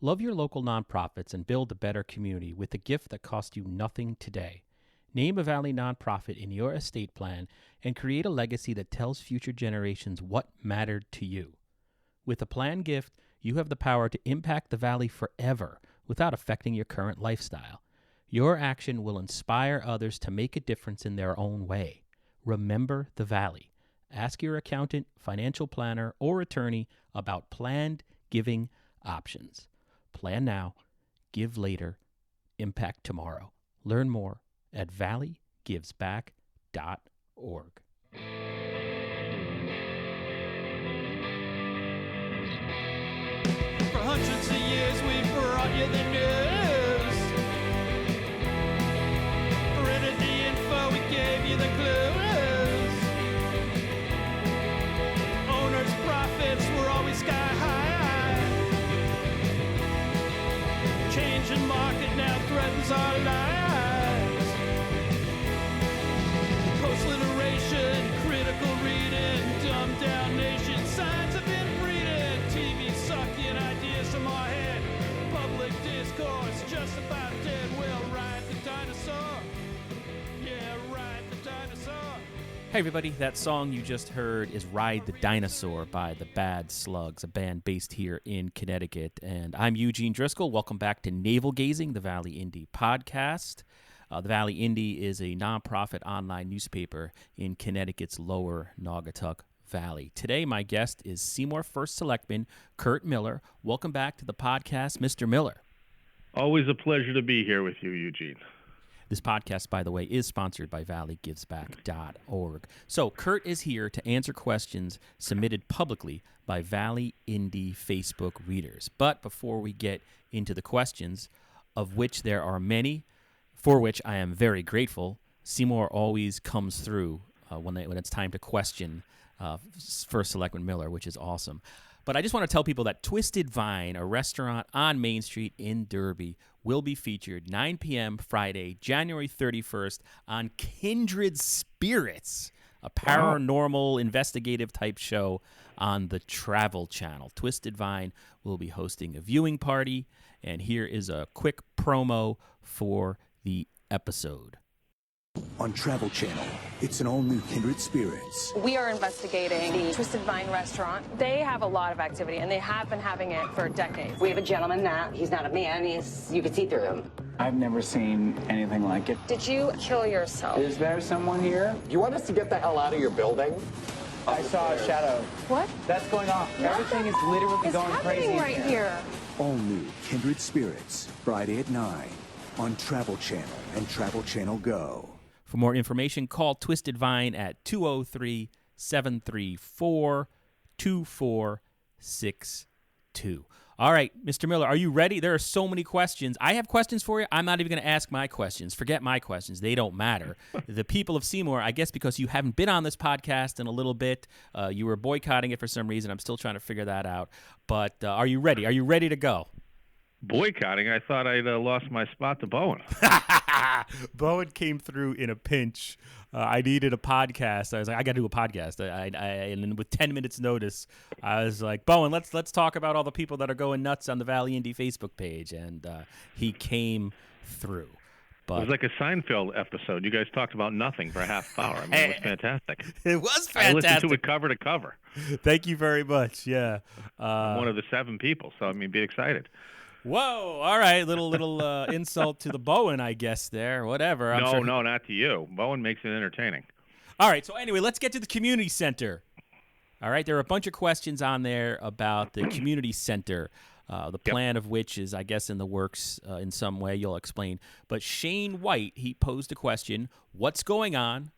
Love your local nonprofits and build a better community with a gift that costs you nothing today. Name a Valley nonprofit in your estate plan and create a legacy that tells future generations what mattered to you. With a planned gift, you have the power to impact the Valley forever without affecting your current lifestyle. Your action will inspire others to make a difference in their own way. Remember the Valley. Ask your accountant, financial planner, or attorney about planned giving options. Plan now, give later, impact tomorrow. Learn more at valleygivesback.org. For hundreds of years we've brought you the news. For any info we gave you the clues. Owners' profits were always sky high. Changing market now threatens our lives. Post-literation, critical reading, dumbed down nation, signs of inbreeding, TV sucking ideas from our head, public discourse just about dead. We'll ride the dinosaur. Yeah, ride the dinosaur. Hey everybody, that song you just heard is Ride the Dinosaur by the Bad Slugs, a band based here in Connecticut. And I'm Eugene Driscoll. Welcome back to Navel Gazing, the Valley Indy podcast. The Valley Indy is a nonprofit online newspaper in Connecticut's lower Naugatuck Valley. Today, my guest is Seymour First Selectman Kurt Miller. Welcome back to the podcast, Mr. Miller. Always a pleasure to be here with you, Eugene. This podcast, by the way, is sponsored by valleygivesback.org. So Kurt is here to answer questions submitted publicly by Valley Indy Facebook readers. But before we get into the questions, of which there are many, for which I am very grateful, Seymour always comes through when it's time to question First Selectman Miller, which is awesome. But I just want to tell people that Twisted Vine, a restaurant on Main Street in Derby, will be featured 9 p.m. Friday, January 31st on Kindred Spirits, a paranormal investigative type show on the Travel Channel. Twisted Vine will be hosting a viewing party, and here is a quick promo for the episode. On Travel Channel, it's an all-new Kindred Spirits. We are investigating the Twisted Vine restaurant. They have a lot of activity, and they have been having it for decades. We have a gentleman now. He's not a man. You can see through him. I've never seen anything like it. Did you kill yourself? Is there someone here? You want us to get the hell out of your building? I saw a shadow. What? That's going off. Everything is literally going crazy right here. All new Kindred Spirits, Friday at 9 on Travel Channel and Travel Channel Go. For more information, call Twisted Vine at 203-734-2462. All right, Mr. Miller, are you ready? There are so many questions. I have questions for you. I'm not even going to ask my questions. Forget my questions. They don't matter. The people of Seymour, I guess because you haven't been on this podcast in a little bit, you were boycotting it for some reason. I'm still trying to figure that out. But are you ready? Are you ready to go? Boycotting? I thought I'd lost my spot to Bowen. Bowen came through in a pinch. I needed a podcast. I was like, I got to do a podcast. And then with 10 minutes notice, I was like, Bowen, let's talk about all the people that are going nuts on the Valley Indy Facebook page. And he came through. But it was like a Seinfeld episode. You guys talked about nothing for a half hour. I mean, it was fantastic. It was fantastic. I listened to it cover to cover. Thank you very much. Yeah. I'm one of the 7 people, so I mean, be excited. Whoa! All right, little insult to the Bowen, I guess. There, whatever. No, not to you. Bowen makes it entertaining. All right. So anyway, let's get to the community center. All right, there are a bunch of questions on there about the community center. The plan of which is, I guess, in the works in some way. You'll explain. But Shane White, he posed a question: what's going on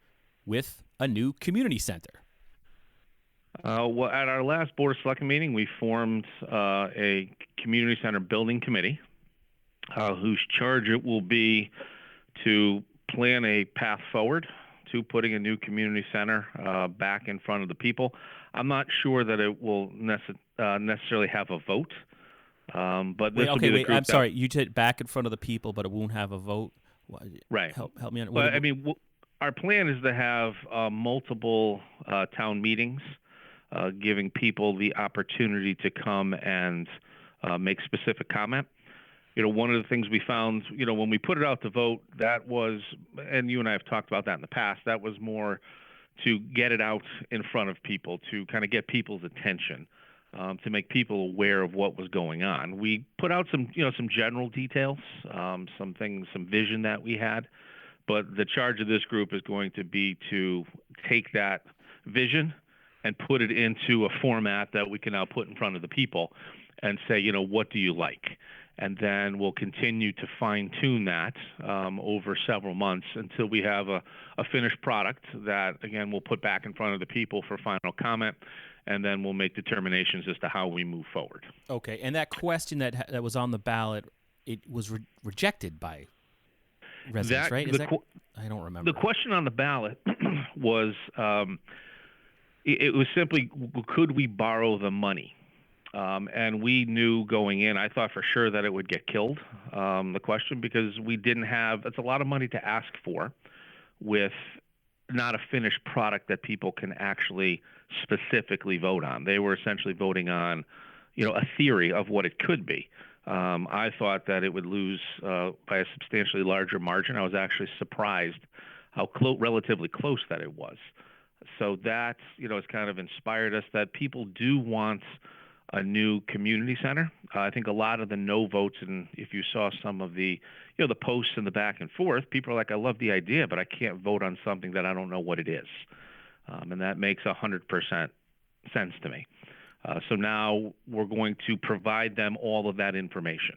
with a new community center? Well, at our last Board of Selectmen meeting, we formed a community center building committee whose charge it will be to plan a path forward to putting a new community center back in front of the people. I'm not sure that it will necessarily have a vote, but this will be the group. I'm sorry. You said back in front of the people, but it won't have a vote. Right. Help me on. Well, I mean, our plan is to have multiple town meetings, giving people the opportunity to come and make specific comment. One of the things we found, when we put it out to vote, that was, and you and I have talked about that in the past, that was more to get it out in front of people, to kind of get people's attention, to make people aware of what was going on. We put out some general details, some things, some vision that we had, but the charge of this group is going to be to take that vision and put it into a format that we can now put in front of the people and say, what do you like? And then we'll continue to fine-tune that over several months until we have a finished product that, again, we'll put back in front of the people for final comment, and then we'll make determinations as to how we move forward. Okay, and that question that was on the ballot, it was rejected by residents, right? I don't remember. The question on the ballot was, it was simply, could we borrow the money? And we knew going in, I thought for sure that it would get killed, the question, because we didn't have, it's a lot of money to ask for with not a finished product that people can actually specifically vote on. They were essentially voting on, a theory of what it could be. I thought that it would lose by a substantially larger margin. I was actually surprised how relatively close that it was. So that, has kind of inspired us that people do want a new community center. I think a lot of the no votes, and if you saw some of the, the posts and the back and forth, people are like, I love the idea, but I can't vote on something that I don't know what it is. And that makes 100% sense to me. So now we're going to provide them all of that information.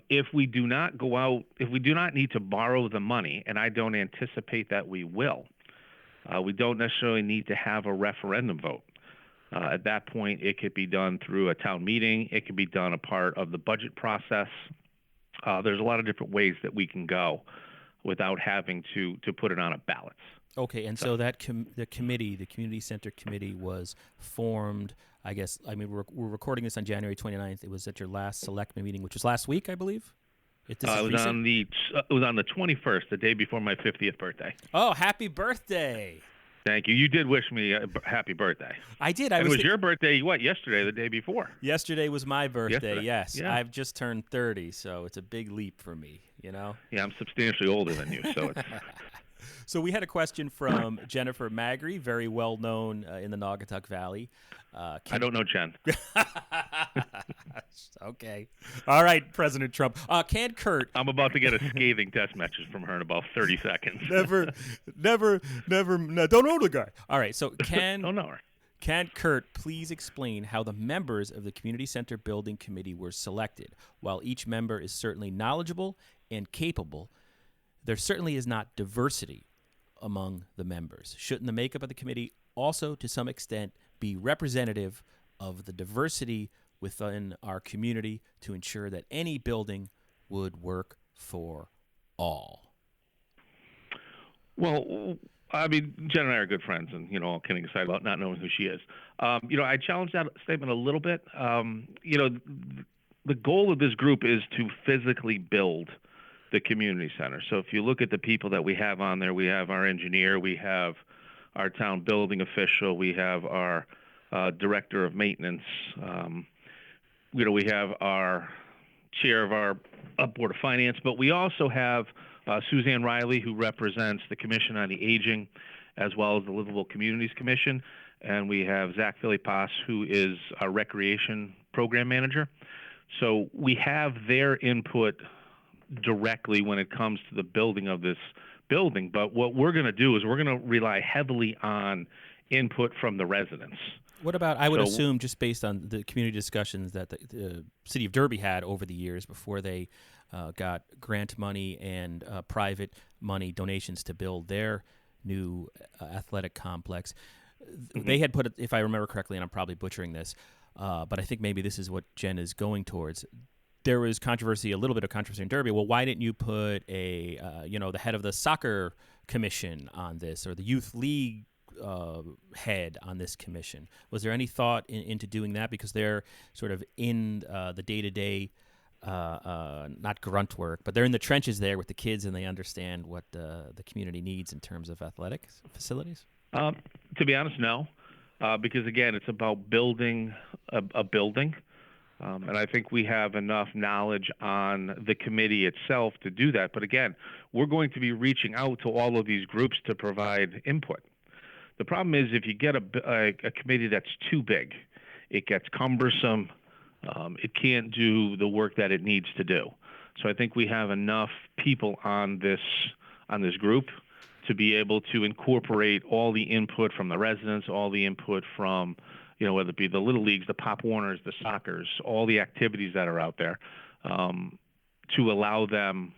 If we do not go out, if we do not need to borrow the money, and I don't anticipate that we will, we don't necessarily need to have a referendum vote. At that point, it could be done through a town meeting. It could be done a part of the budget process. There's a lot of different ways that we can go without having to put it on a ballot. Okay, and so that the committee, the community center committee, was formed. I guess, we're recording this on January 29th. It was at your last Selectman meeting, which was last week, I believe. It was on the 21st, the day before my 50th birthday. Oh, happy birthday! Thank you. You did wish me a happy birthday. I did. It was your birthday, yesterday, the day before? Yesterday was my birthday, yes. Yeah. I've just turned 30, so it's a big leap for me, Yeah, I'm substantially older than you, so it's... So we had a question from Jennifer Magri, very well known in the Naugatuck Valley. I don't know Jen. Okay. All right, President Trump. Can Kurt... I'm about to get a scathing text message from her in about 30 seconds. Never, no, don't know the guy. All right, so don't know her. Can Kurt please explain how the members of the Community Center Building Committee were selected? While each member is certainly knowledgeable and capable, there certainly is not diversity among the members. Shouldn't the makeup of the committee also, to some extent, be representative of the diversity within our community to ensure that any building would work for all? Well, Jen and I are good friends, and, all kidding aside about not knowing who she is. I challenge that statement a little bit. The goal of this group is to physically build the community center. So if you look at the people that we have on there, we have our engineer, we have our town building official, we have our director of maintenance, we have our chair of our board of finance, but we also have Suzanne Riley, who represents the Commission on the Aging, as well as the Livable Communities Commission, and we have Zach Philippas, who is our recreation program manager. So we have their input directly when it comes to the building of this building, but what we're going to do is we're going to rely heavily on input from the residents. What about, I would assume, just based on the community discussions that the City of Derby had over the years before they got grant money and private money donations to build their new athletic complex. Mm-hmm. They had put, if I remember correctly, and I'm probably butchering this, but I think maybe this is what Jen is going towards. There was controversy, a little bit of controversy in Derby. Well, why didn't you put the head of the soccer commission on this, or the youth league head on this commission? Was there any thought into doing that, because they're sort of in the day-to-day, not grunt work, but they're in the trenches there with the kids, and they understand what the community needs in terms of athletic facilities? To be honest, no, because again, it's about building a building. And I think we have enough knowledge on the committee itself to do that. But again, we're going to be reaching out to all of these groups to provide input. The problem is if you get a committee that's too big, it gets cumbersome. It can't do the work that it needs to do. So I think we have enough people on this group to be able to incorporate all the input from the residents, all the input from, whether it be the Little Leagues, the Pop Warners, the Soccers, all the activities that are out there, to allow them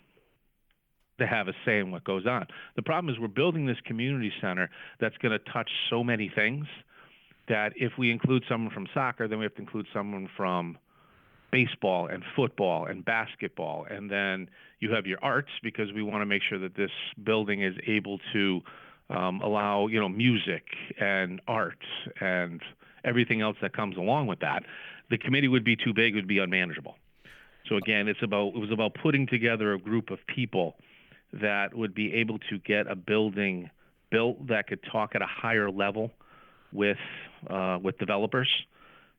to have a say in what goes on. The problem is we're building this community center that's going to touch so many things that if we include someone from soccer, then we have to include someone from baseball and football and basketball. And then you have your arts, because we want to make sure that this building is able to allow, music and art and everything else that comes along with that. The committee would be too big, it would be unmanageable. So again, it was about putting together a group of people that would be able to get a building built that could talk at a higher level with developers.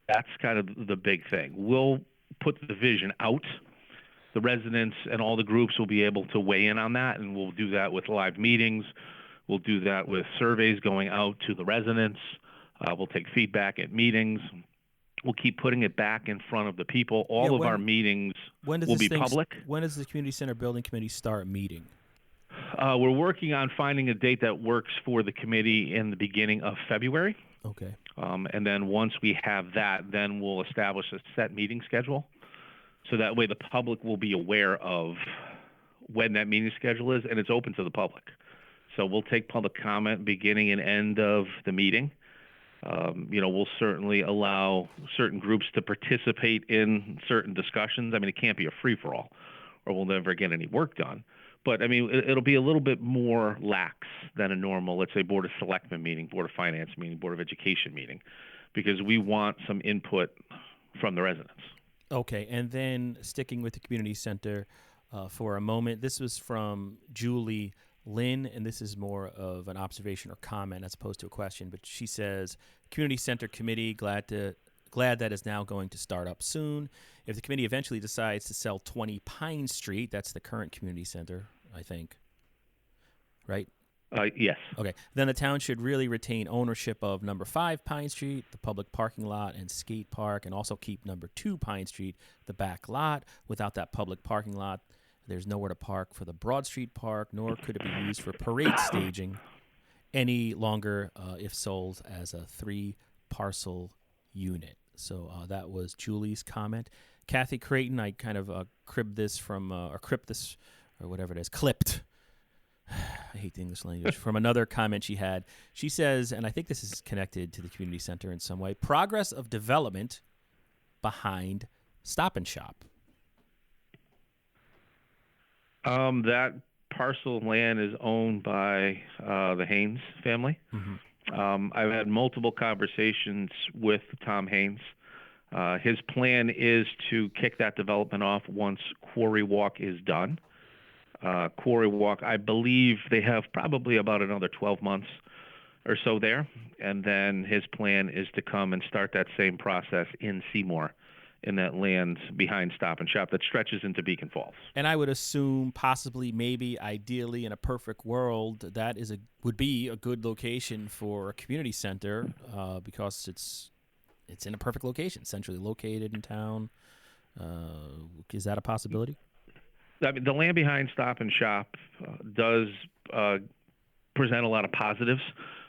That's kind of the big thing. We'll put the vision out. The residents and all the groups will be able to weigh in on that, and we'll do that with live meetings. We'll do that with surveys going out to the residents. We'll take feedback at meetings. We'll keep putting it back in front of the people. All of our meetings will be public. When does the Community Center Building Committee start meeting? We're working on finding a date that works for the committee in the beginning of February. Okay. And then once we have that, then we'll establish a set meeting schedule. So that way the public will be aware of when that meeting schedule is, and it's open to the public. So we'll take public comment beginning and end of the meeting. We'll certainly allow certain groups to participate in certain discussions. I mean, it can't be a free-for-all, or we'll never get any work done. But, I mean, it'll be a little bit more lax than a normal, let's say, Board of Selectmen meeting, Board of Finance meeting, Board of Education meeting, because we want some input from the residents. Okay, and then sticking with the community center for a moment, this was from Julie Lynn, and this is more of an observation or comment as opposed to a question, but she says, Community Center Committee, glad that is now going to start up soon. If the committee eventually decides to sell 20 Pine Street, that's the current community center, I think, right? Yes. Okay. Then the town should really retain ownership of number 5 Pine Street, the public parking lot and skate park, and also keep number 2 Pine Street, the back lot. Without that public parking lot, there's nowhere to park for the Broad Street Park, nor could it be used for parade staging any longer if sold as a 3-parcel unit. So that was Julie's comment. Kathy Creighton, I kind of clipped this. I hate the English language. From another comment she had. She says, and I think this is connected to the community center in some way, progress of development behind Stop and Shop. That parcel of land is owned by the Haynes family. Mm-hmm. I've had multiple conversations with Tom Haynes. His plan is to kick that development off once Quarry Walk is done. Quarry Walk, I believe they have probably about another 12 months or so there. And then his plan is to come and start that same process in Seymour, in that land behind Stop and Shop that stretches into Beacon Falls. And I would assume possibly, maybe, ideally, in a perfect world, that would be a good location for a community center because it's in a perfect location, centrally located in town. Is that a possibility? I mean, the land behind Stop and Shop does present a lot of positives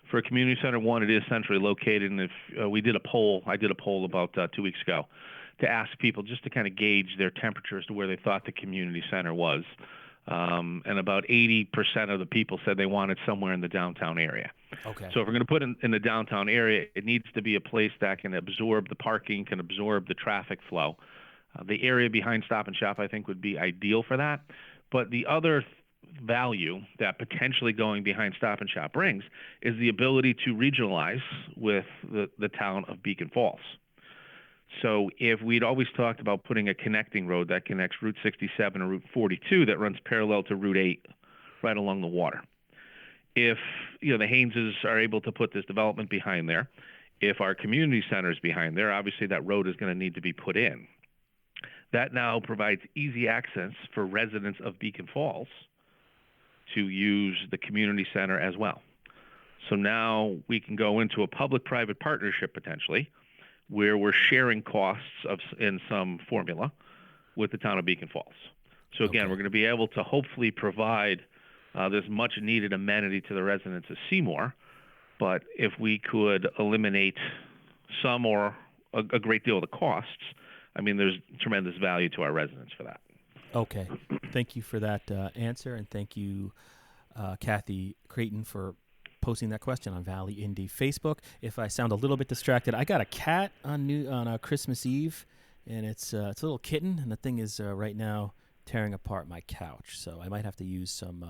for a community center. One, it is centrally located, and if I did a poll about 2 weeks ago to ask people just to kind of gauge their temperature as to where they thought the community center was. And about 80% of the people said they wanted somewhere in the downtown area. Okay. So if we're going to put in the downtown area, it needs to be a place that can absorb the parking, can absorb the traffic flow. The area behind Stop and Shop, I think, would be ideal for that. But the other value that potentially going behind Stop and Shop brings is the ability to regionalize with the town of Beacon Falls. So if we'd always talked about putting a connecting road that connects Route 67 and Route 42 that runs parallel to Route 8 right along the water, if the Hayneses are able to put this development behind there, if our community center is behind there, obviously that road is going to need to be put in. That now provides easy access for residents of Beacon Falls to use the community center as well. So now we can go into a public-private partnership potentially where we're sharing costs in some formula with the town of Beacon Falls. So again, we're going to be able to hopefully provide this much-needed amenity to the residents of Seymour. But if we could eliminate some or a great deal of the costs, I mean, there's tremendous value to our residents for that. Okay. Thank you for that answer, and thank you, Kathy Creighton, for posting that question on Valley Indy Facebook. If I sound a little bit distracted, I got a cat on Christmas Eve, and it's a little kitten, and the thing is right now tearing apart my couch, so I might have to use some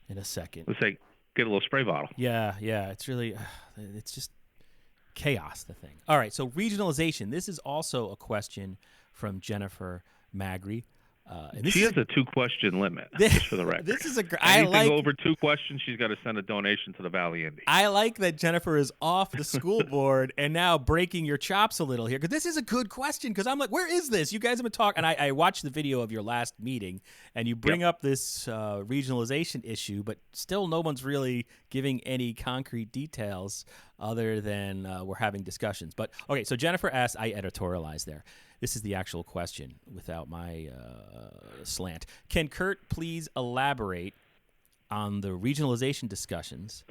in a second. Let's say get a little spray bottle. Yeah, it's really it's just chaos, the thing. All right, so regionalization. This is also a question from Jennifer Magri. And she has a 2-question limit, just for the record. This is Anything over 2 questions, she's got to send a donation to the Valley Indy. I like that Jennifer is off the school board and now breaking your chops a little here, because this is a good question, because I'm like, where is this? You guys have been talking, and I watched the video of your last meeting, and you bring up this regionalization issue, but still no one's really giving any concrete details other than we're having discussions. But, okay, so Jennifer asked, I editorialized there. This is the actual question without my slant. Can Kurt please elaborate on the regionalization discussions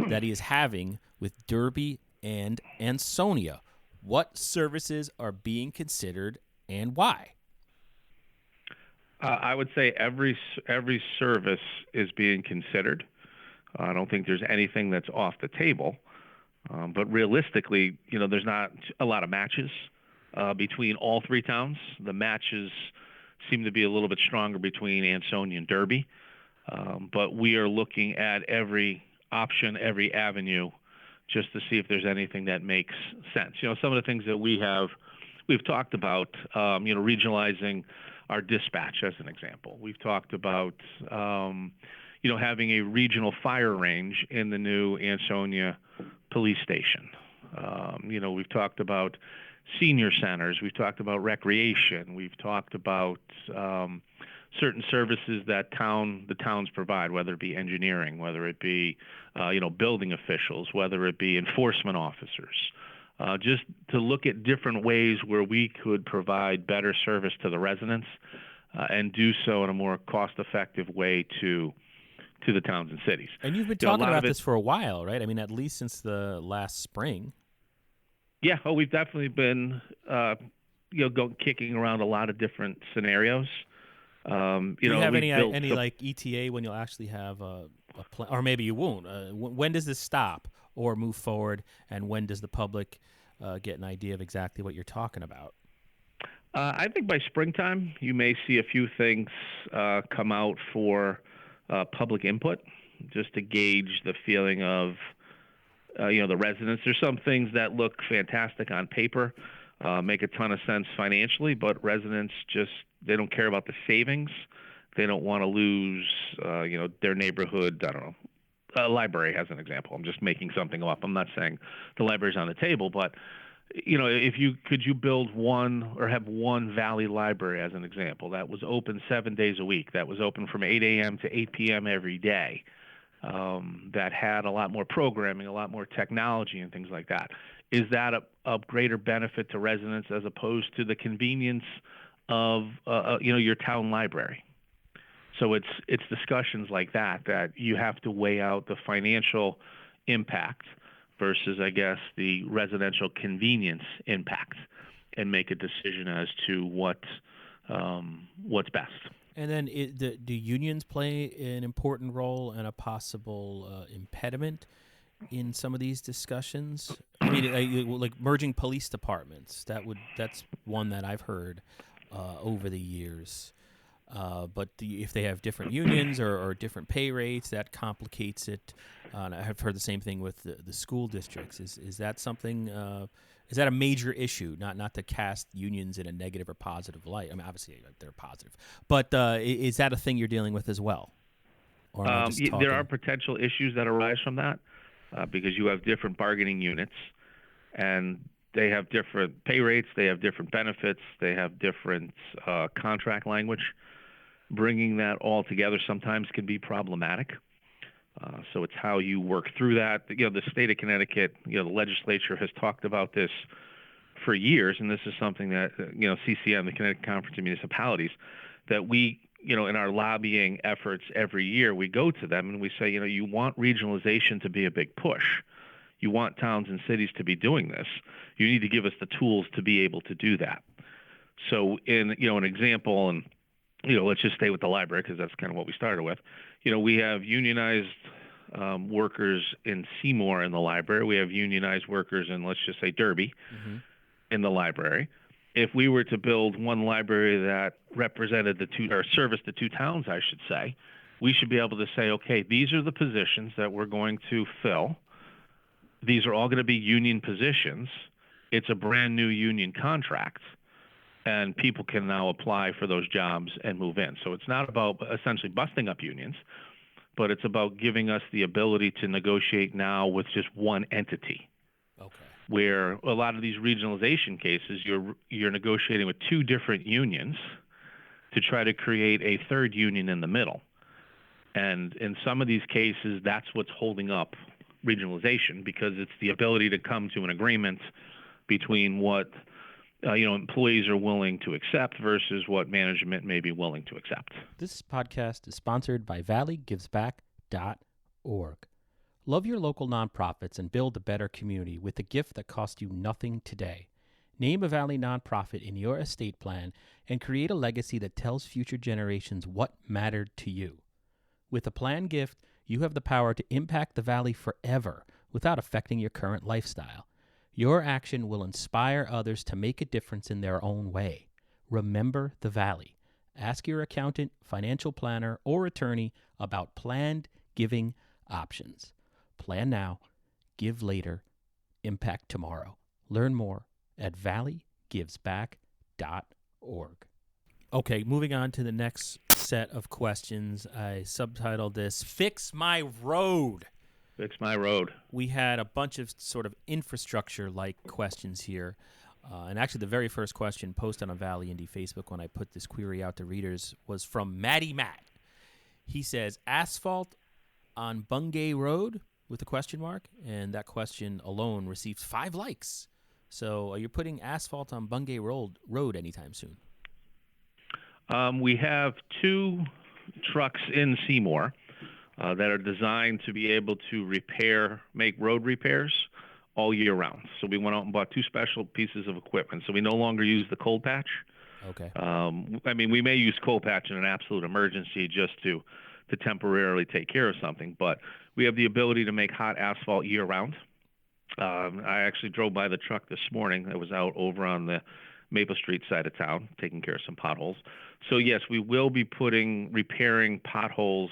that he is having with Derby and Ansonia? What services are being considered and why? I would say every service is being considered. I don't think there's anything that's off the table. But realistically, there's not a lot of matches between all 3 towns. The matches seem to be a little bit stronger between Ansonia and Derby. But we are looking at every option, every avenue, just to see if there's anything that makes sense. Some of the things that we've talked about, regionalizing our dispatch as an example. We've talked about, having a regional fire range in the new Ansonia police station. We've talked about senior centers. We've talked about recreation. We've talked about certain services that the towns provide, whether it be engineering, whether it be building officials, whether it be enforcement officers. Just to look at different ways where we could provide better service to the residents and do so in a more cost-effective way to the towns and cities. And you've been talking about this for a while, right? I mean, at least since the last spring. Yeah, we've definitely been, kicking around a lot of different scenarios. Do you have any like ETA when you'll actually have a plan, or maybe you won't? When does this stop or move forward, and when does the public get an idea of exactly what you're talking about? I think by springtime you may see a few things come out for public input, just to gauge the feeling of the residents. There's some things that look fantastic on paper, make a ton of sense financially, but residents they don't care about the savings. They don't want to lose, their neighborhood. I don't know, a library as an example. I'm just making something up. I'm not saying the library's on the table, but could you build one or have one Valley Library as an example that was open 7 days a week, that was open from 8 a.m. to 8 p.m. every day, that had a lot more programming, a lot more technology and things like that? Is that a greater benefit to residents as opposed to the convenience of your town library? So it's discussions like that you have to weigh out the financial impact versus, I guess, the residential convenience impact, and make a decision as to what's best. And then do unions play an important role and a possible impediment in some of these discussions? I mean, like merging police departments. That's one that I've heard over the years. But if they have different unions or different pay rates, that complicates it. And I've heard the same thing with the school districts. Is that something? Is that a major issue? Not to cast unions in a negative or positive light. I mean, obviously they're positive, but is that a thing you're dealing with as well? Or am I just talking? There are potential issues that arise from that because you have different bargaining units, and they have different pay rates, they have different benefits, they have different contract language. Bringing that all together sometimes can be problematic. So it's how you work through that. The state of Connecticut, the legislature has talked about this for years, and this is something that, CCM, the Connecticut Conference of Municipalities, that we, in our lobbying efforts every year, we go to them and we say, you want regionalization to be a big push. You want towns and cities to be doing this. You need to give us the tools to be able to do that. So in, an example, and, let's just stay with the library because that's kind of what we started with. We have unionized workers in Seymour in the library. We have unionized workers in, let's just say, Derby in the library. If we were to build one library that represented or serviced the two towns, I should say, we should be able to say, okay, these are the positions that we're going to fill. These are all going to be union positions. It's a brand new union contract, and people can now apply for those jobs and move in. So it's not about essentially busting up unions, but it's about giving us the ability to negotiate now with just one entity. Okay. Where a lot of these regionalization cases, you're negotiating with two different unions to try to create a third union in the middle. And in some of these cases, that's what's holding up regionalization, because it's the ability to come to an agreement between what employees are willing to accept versus what management may be willing to accept. This podcast is sponsored by valleygivesback.org. Love your local nonprofits and build a better community with a gift that costs you nothing today. Name a Valley nonprofit in your estate plan and create a legacy that tells future generations what mattered to you. With a planned gift, you have the power to impact the Valley forever without affecting your current lifestyle. Your action will inspire others to make a difference in their own way. Remember the Valley. Ask your accountant, financial planner, or attorney about planned giving options. Plan now, give later, impact tomorrow. Learn more at valleygivesback.org. Okay, moving on to the next set of questions. I subtitled this, Fix My Road. Fix my road. We had a bunch of sort of infrastructure-like questions here. And actually, the very first question posted on Valley Indy Facebook when I put this query out to readers was from Matty Matt. He says, asphalt on Bungay Road, with a question mark, and that question alone received 5 likes. So are you putting asphalt on Bungay Road anytime soon? We have 2 trucks in Seymour that are designed to be able to make road repairs all year round. So we went out and bought 2 special pieces of equipment. So we no longer use the cold patch. Okay. We may use cold patch in an absolute emergency just to temporarily take care of something, but we have the ability to make hot asphalt year-round. I actually drove by the truck this morning. I was out over on the Maple Street side of town taking care of some potholes. So, yes, we will be repairing potholes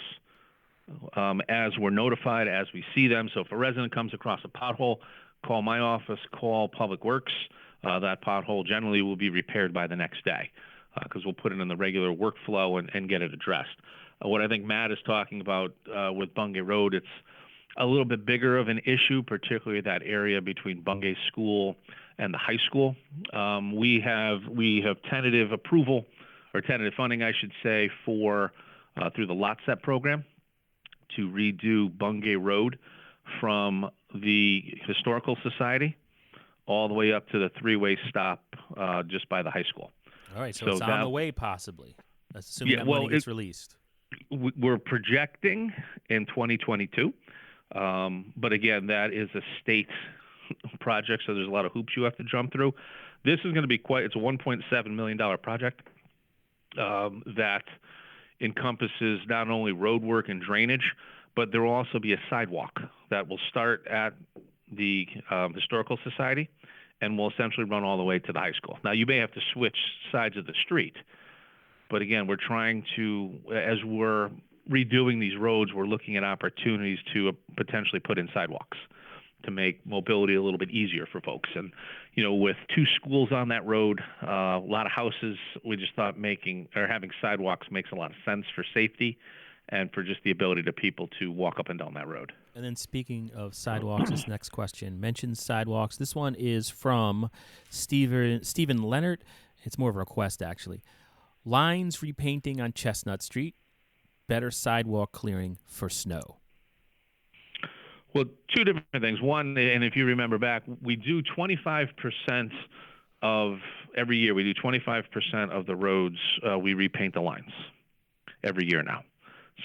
as we're notified, as we see them. So if a resident comes across a pothole, call my office, call Public Works. That pothole generally will be repaired by the next day because we'll put it in the regular workflow and get it addressed. What I think Matt is talking about with Bungay Road, it's a little bit bigger of an issue, particularly that area between Bungay School and the high school. We have tentative approval, or tentative funding, I should say, for through the Lot Set program to redo Bungay Road from the Historical Society all the way up to the 3-way stop just by the high school. All right, so it's on the way possibly, assuming that money gets released. We're projecting in 2022, but again, that is a state project, so there's a lot of hoops you have to jump through. This is going to be it's a $1.7 million project that encompasses not only road work and drainage, but there will also be a sidewalk that will start at the Historical Society and will essentially run all the way to the high school. Now, you may have to switch sides of the street, but again, we're trying to, as we're redoing these roads, we're looking at opportunities to potentially put in sidewalks to make mobility a little bit easier for folks. And, with 2 schools on that road, a lot of houses, we just thought having sidewalks makes a lot of sense for safety and for just the ability to people to walk up and down that road. And then speaking of sidewalks, this next question mentions sidewalks. This one is from Stephen Leonard. It's more of a request, actually. Lines repainting on Chestnut Street, better sidewalk clearing for snow. Well, two different things. One, and if you remember back, we do 25% of every year. We do 25% of the roads. We repaint the lines every year now.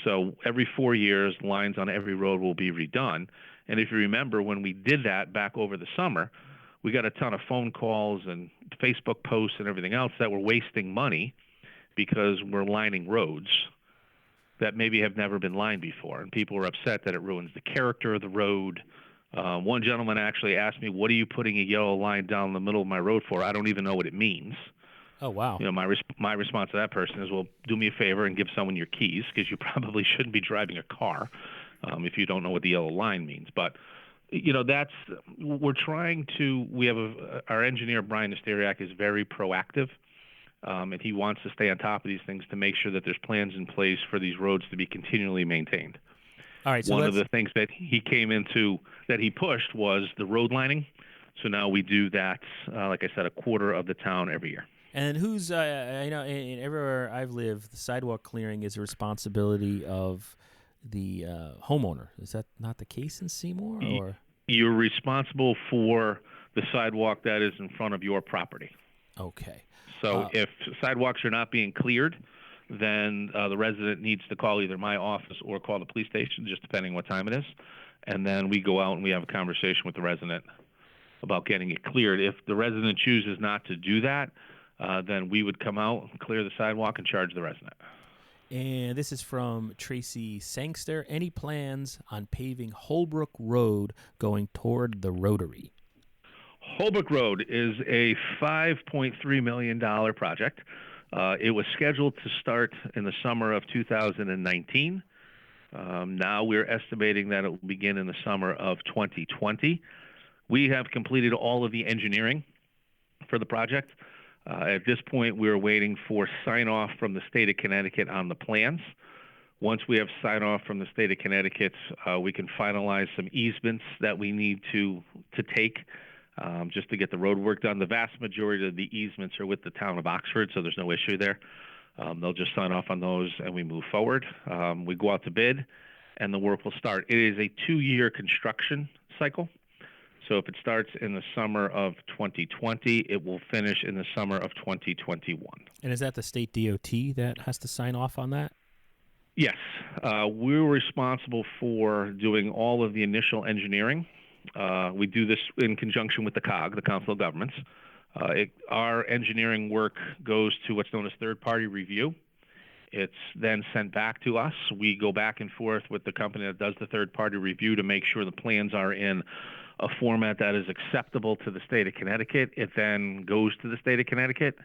So every 4 years, lines on every road will be redone. And if you remember, when we did that back over the summer, we got a ton of phone calls and Facebook posts and everything else that were wasting money because we're lining roads that maybe have never been lined before, and people were upset that it ruins the character of the road. One gentleman actually asked me, "What are you putting a yellow line down the middle of my road for? I don't even know what it means." Oh, wow. You know, my response to that person is, "Well, do me a favor and give someone your keys, because you probably shouldn't be driving a car if you don't know what the yellow line means." But you know, we're trying to. We have our engineer Brian Nesteriak is very proactive. And he wants to stay on top of these things to make sure that there's plans in place for these roads to be continually maintained. All right. So one of the things that he pushed was the road lining. So now we do that, like I said, a quarter of the town every year. And who's, in everywhere I've lived, the sidewalk clearing is a responsibility of the homeowner. Is that not the case in Seymour? Or you're responsible for the sidewalk that is in front of your property. Okay. So if sidewalks are not being cleared, then the resident needs to call either my office or call the police station, just depending what time it is. And then we go out and we have a conversation with the resident about getting it cleared. If the resident chooses not to do that, then we would come out, clear the sidewalk, and charge the resident. And this is from Tracy Sangster. Any plans on paving Holbrook Road going toward the Rotary? Holbrook Road is a $5.3 million project. It was scheduled to start in the summer of 2019. Now we're estimating that it will begin in the summer of 2020. We have completed all of the engineering for the project. At this point, we're waiting for sign-off from the state of Connecticut on the plans. Once we have sign-off from the state of Connecticut, we can finalize some easements that we need to take just to get the road work done. The vast majority of the easements are with the town of Oxford, so there's no issue there. They'll just sign off on those, and we move forward. We go out to bid, and the work will start. It is a 2-year construction cycle. So if it starts in the summer of 2020, it will finish in the summer of 2021. And is that the state DOT that has to sign off on that? Yes. We're responsible for doing all of the initial engineering. We do this in conjunction with the COG, the Council of Governments. Our engineering work goes to what's known as third-party review. It's then sent back to us. We go back and forth with the company that does the third-party review to make sure the plans are in a format that is acceptable to the state of Connecticut. It then goes to the state of Connecticut,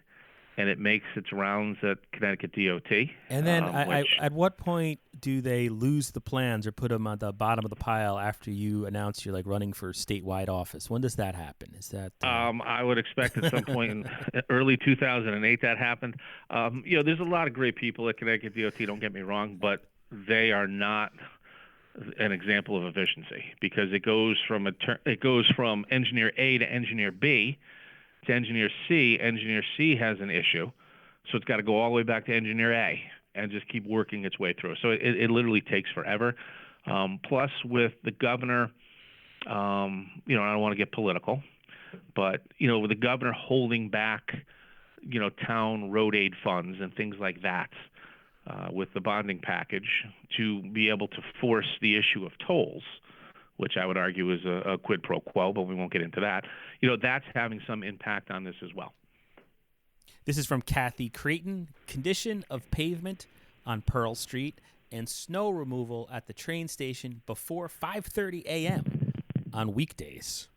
and it makes its rounds at Connecticut DOT. And then at what point do they lose the plans or put them at the bottom of the pile after you announce you're running for statewide office? When does that happen? Is that I would expect at some point in early 2008 that happened. There's a lot of great people at Connecticut DOT, don't get me wrong, but they are not an example of efficiency, because it goes from engineer A to engineer B to engineer C. Engineer C has an issue, so it's got to go all the way back to engineer A and just keep working its way through. So it literally takes forever. Plus, with the governor, I don't want to get political, but with the governor holding back, town road aid funds and things like that, with the bonding package to be able to force the issue of tolls, which I would argue is a quid pro quo, but we won't get into that. That's having some impact on this as well. This is from Kathy Creighton. Condition of pavement on Pearl Street and snow removal at the train station before 5:30 a.m. on weekdays.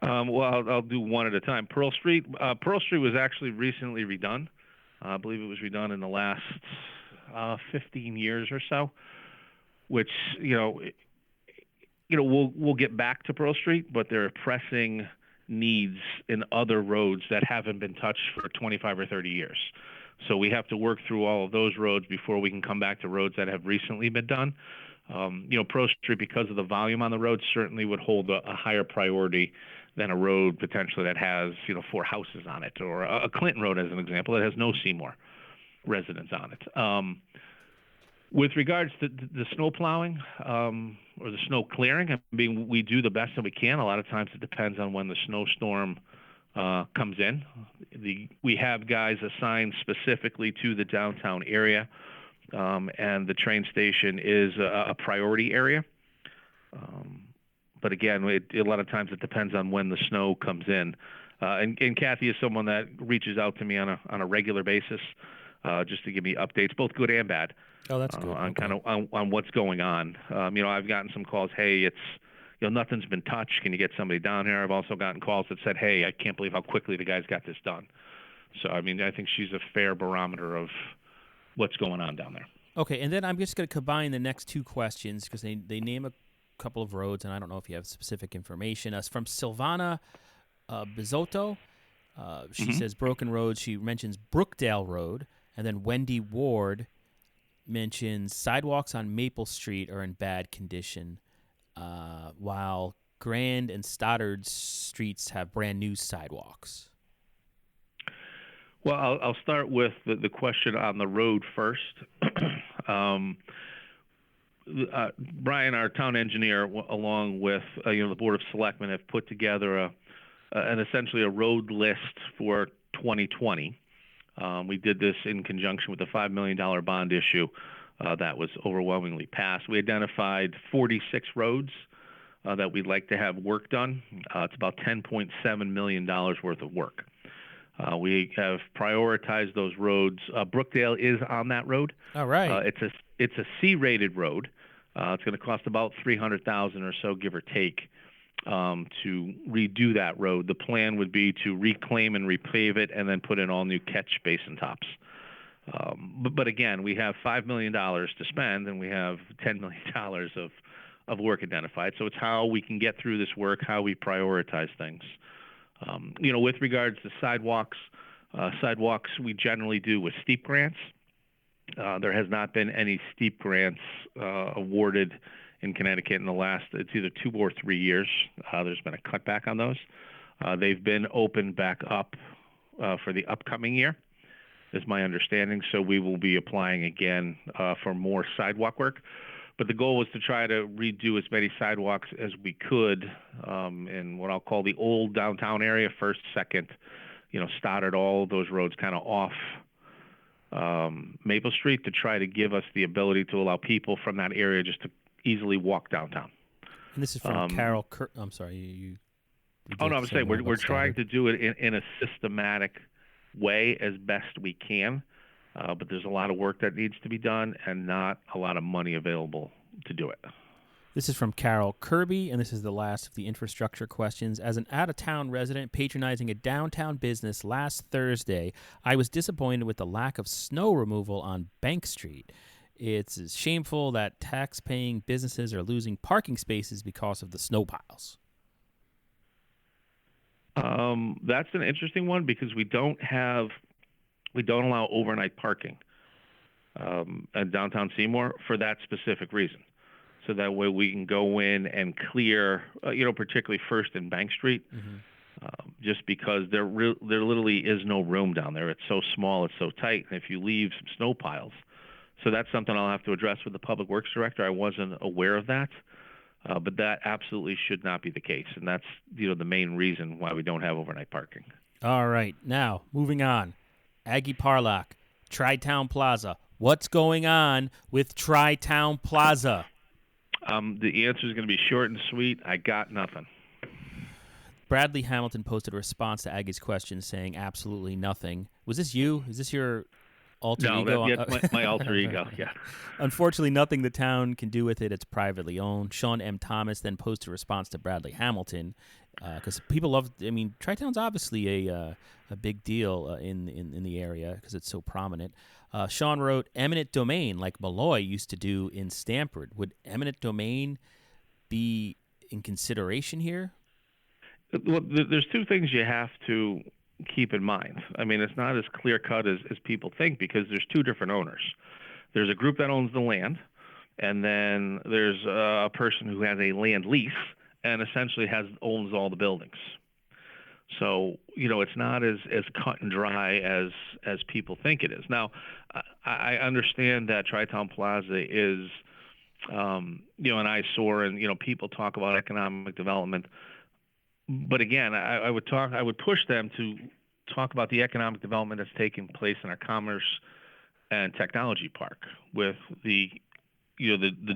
Well, I'll do one at a time. Pearl Street was actually recently redone. I believe it was redone in the last 15 years or so, which, we'll get back to Pearl Street, but there are pressing needs in other roads that haven't been touched for 25 or 30 years. So we have to work through all of those roads before we can come back to roads that have recently been done. Pro Street, because of the volume on the road, certainly would hold a higher priority than a road potentially that has 4 houses on it, or a Clinton Road, as an example, that has no Seymour residents on it. With regards to the snow plowing or the snow clearing, I mean, we do the best that we can. A lot of times it depends on when the snowstorm comes in. We have guys assigned specifically to the downtown area, and the train station is a priority area. But again, a lot of times it depends on when the snow comes in. And Kathy is someone that reaches out to me on a regular basis, just to give me updates, both good and bad. Oh, that's good. On kind of on what's going on. I've gotten some calls. Hey, it's nothing's been touched. Can you get somebody down here? I've also gotten calls that said, hey, I can't believe how quickly the guys got this done. So I mean, I think she's a fair barometer of what's going on down there. Okay, and then I'm just going to combine the next 2 questions because they name a couple of roads, and I don't know if you have specific information. From Silvana Bizotto, she says Broken Road. She mentions Brookdale Road, and then Wendy Ward mentions sidewalks on Maple Street are in bad condition, while Grand and Stoddard streets have brand new sidewalks. Well, I'll start with the question on the road first. Brian, our town engineer, along with the Board of Selectmen, have put together essentially a road list for 2020. We did this in conjunction with the $5 million bond issue that was overwhelmingly passed. We identified 46 roads that we'd like to have work done. It's about $10.7 million worth of work. We have prioritized those roads. Brookdale is on that road. All right. It's a C-rated road. It's going to cost about $300,000 or so, give or take, to redo that road. The plan would be to reclaim and repave it and then put in all new catch basin tops. But again, we have $5 million to spend, and we have $10 million of work identified. So it's how we can get through this work, how we prioritize things. With regards to sidewalks we generally do with steep grants. There has not been any steep grants awarded in Connecticut in the last, it's either 2 or 3 years. There's been a cutback on those. They've been opened back up for the upcoming year, is my understanding. So we will be applying again for more sidewalk work. But the goal was to try to redo as many sidewalks as we could in what I'll call the old downtown area, first, second, Stoddard, all of those roads kind of off Maple Street, to try to give us the ability to allow people from that area just to easily walk downtown. And this is from Carol. I'm sorry, you Oh no, I'm saying we're trying to do it in a systematic way as best we can. But there's a lot of work that needs to be done and not a lot of money available to do it. This is from Carol Kirby, and this is the last of the infrastructure questions. As an out-of-town resident patronizing a downtown business last Thursday, I was disappointed with the lack of snow removal on Bank Street. It's shameful that tax-paying businesses are losing parking spaces because of the snow piles. That's an interesting one because we don't allow overnight parking at downtown Seymour for that specific reason. So that way we can go in and clear, particularly First and Bank Street, just because there literally is no room down there. It's so small, it's so tight, and if you leave some snow piles. So that's something I'll have to address with the Public Works Director. I wasn't aware of that, but that absolutely should not be the case, and that's the main reason why we don't have overnight parking. All right, now moving on. Aggie Parlock, Tri-Town Plaza. What's going on with Tri-Town Plaza? The answer is going to be short and sweet. I got nothing. Bradley Hamilton posted a response to Aggie's question saying absolutely nothing. Was this you? Is this your alter ego? No, my alter ego, yeah. Unfortunately, nothing the town can do with it. It's privately owned. Sean M. Thomas then posted a response to Bradley Hamilton because people love. I mean, Tri-Town's obviously a big deal in the area because it's so prominent. Sean wrote, "Eminent domain like Malloy used to do in Stamford. Would eminent domain be in consideration here?" Well, there's 2 things you have to keep in mind. I mean, it's not as clear cut as people think because there's two different owners. There's a group that owns the land, and then there's a person who has a land lease and essentially owns all the buildings. So, it's not as cut and dry as people think it is. Now, I understand that Tri-Town Plaza is, an eyesore, and, people talk about economic development. But again, I would push them to talk about the economic development that's taking place in our Commerce and Technology Park with the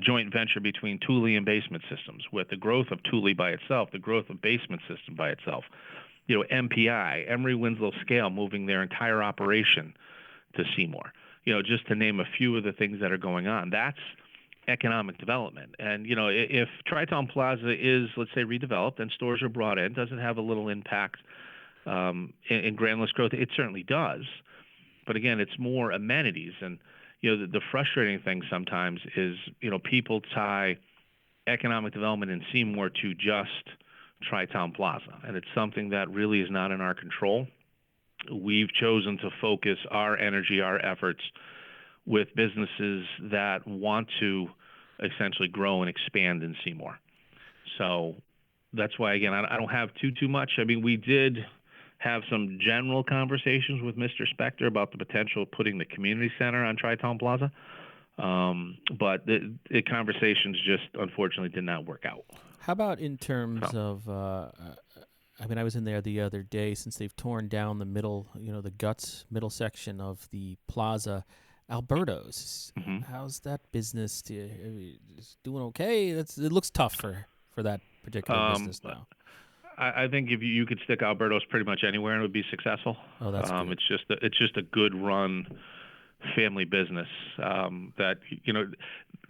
joint venture between Thule and Basement Systems, with the growth of Thule by itself, the growth of Basement System by itself. MPI, Emery Winslow Scale, moving their entire operation to Seymour. Just to name a few of the things that are going on. That's economic development. And, if Tri-Town Plaza is, let's say, redeveloped and stores are brought in, does it have a little impact in grand list growth? It certainly does. But again, it's more amenities. And, the frustrating thing sometimes is, people tie economic development in Seymour to just Tri-Town Plaza. And it's something that really is not in our control. We've chosen to focus our energy, our efforts with businesses that want to essentially grow and expand in Seymour. So that's why, again, I don't have too much. I mean, we did have some general conversations with Mr. Spector about the potential of putting the community center on Tri-Town Plaza. But the conversations just unfortunately did not work out. How about in terms of, I was in there the other day, since they've torn down the middle, the middle section of the plaza, Alberto's. Mm-hmm. How's that business? Is doing okay? It looks tough for that particular business now. I think if you could stick Alberto's pretty much anywhere and it would be successful. Oh, that's good. It's just a good run family business that